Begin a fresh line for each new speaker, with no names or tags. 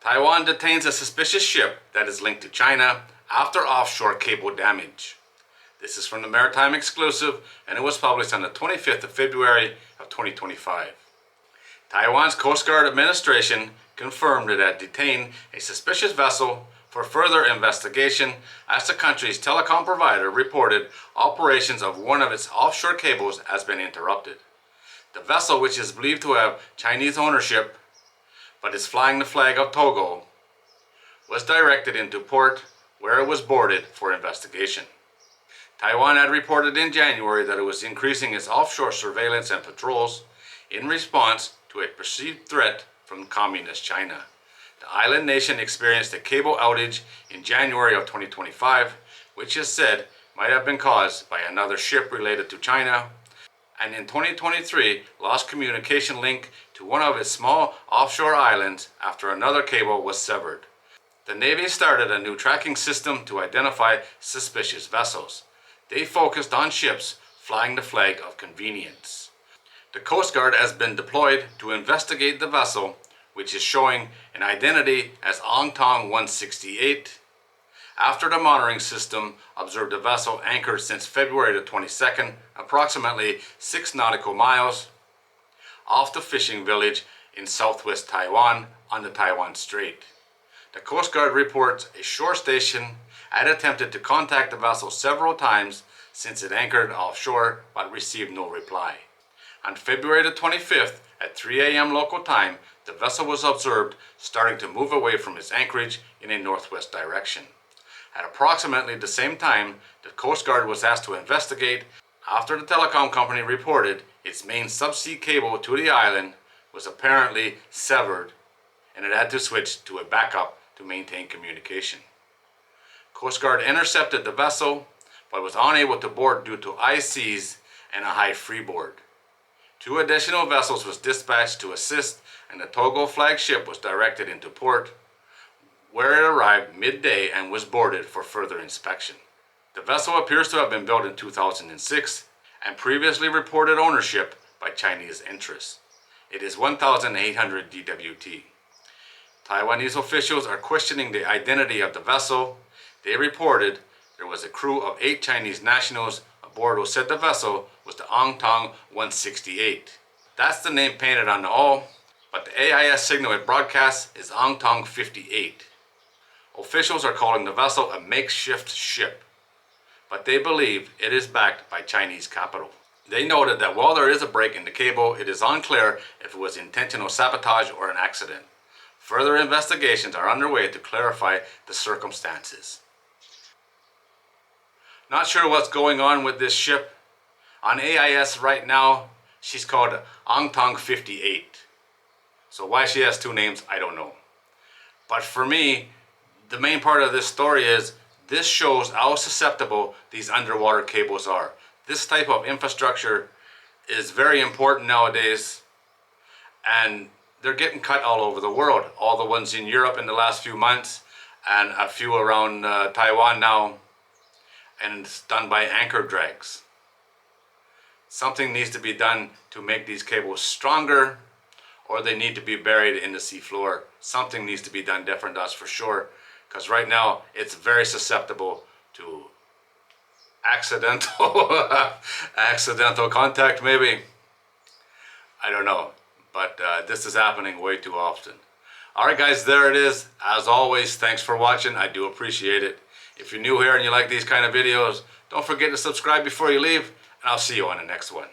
Taiwan detains a suspicious ship that is linked to China after offshore cable damage. This is from the Maritime Exclusive, and it was published on the 25th of February of 2025. Taiwan's Coast Guard administration confirmed it had detained a suspicious vessel for further investigation as the country's telecom provider reported operations of one of its offshore cables has been interrupted. The vessel, which is believed to have Chinese ownership but is flying the flag of Togo, was directed into port where it was boarded for investigation. Taiwan had reported in January that it was increasing its offshore surveillance and patrols in response to a perceived threat from Communist China. The island nation experienced a cable outage in January of 2025, which is said might have been caused by another ship related to China, and in 2023 lost communication link to one of its small offshore islands after another cable was severed. The Navy started a new tracking system to identify suspicious vessels. They focused on ships flying the flag of convenience. The Coast Guard has been deployed to investigate the vessel, which is showing an identity as Ong Tong 168. After the monitoring system observed the vessel anchored since February the 22nd, approximately 6 nautical miles off the fishing village in southwest Taiwan on the Taiwan Strait. The Coast Guard reports a shore station had attempted to contact the vessel several times since it anchored offshore but received no reply. On February the 25th at 3 a.m. local time, the vessel was observed starting to move away from its anchorage in a northwest direction. At approximately the same time, the Coast Guard was asked to investigate after the telecom company reported its main subsea cable to the island was apparently severed and it had to switch to a backup to maintain communication. Coast Guard intercepted the vessel but was unable to board due to high seas and a high freeboard. 2 additional vessels was dispatched to assist, and the Togo flagship was directed into port, where it arrived midday and was boarded for further inspection. The vessel appears to have been built in 2006 and previously reported ownership by Chinese interests. It is 1,800 DWT. Taiwanese officials are questioning the identity of the vessel. They reported there was a crew of 8 Chinese nationals aboard who said the vessel was the Ong Tong 168. That's the name painted on the hull, but the AIS signal it broadcasts is Ong Tong 58. Officials are calling the vessel a makeshift ship, but they believe it is backed by Chinese capital. They noted that while there is a break in the cable, it is unclear if it was intentional sabotage or an accident. Further investigations are underway to clarify the circumstances. Not sure what's going on with this ship. On AIS right now, she's called Ong Tong 58. So why she has 2 names, I don't know. But for me, the main part of this story is this shows how susceptible these underwater cables are. This type of infrastructure is very important nowadays, and they're getting cut all over the world. All the ones in Europe in the last few months, and a few around Taiwan now, and it's done by anchor drags. Something needs to be done to make these cables stronger, or they need to be buried in the seafloor. Something needs to be done different, that's for sure, because right now it's very susceptible to accidental contact maybe. I don't know, but this is happening way too often. Alright guys, there it is. As always, thanks for watching. I do appreciate it. If you're new here and you like these kind of videos, don't forget to subscribe before you leave, and I'll see you on the next one.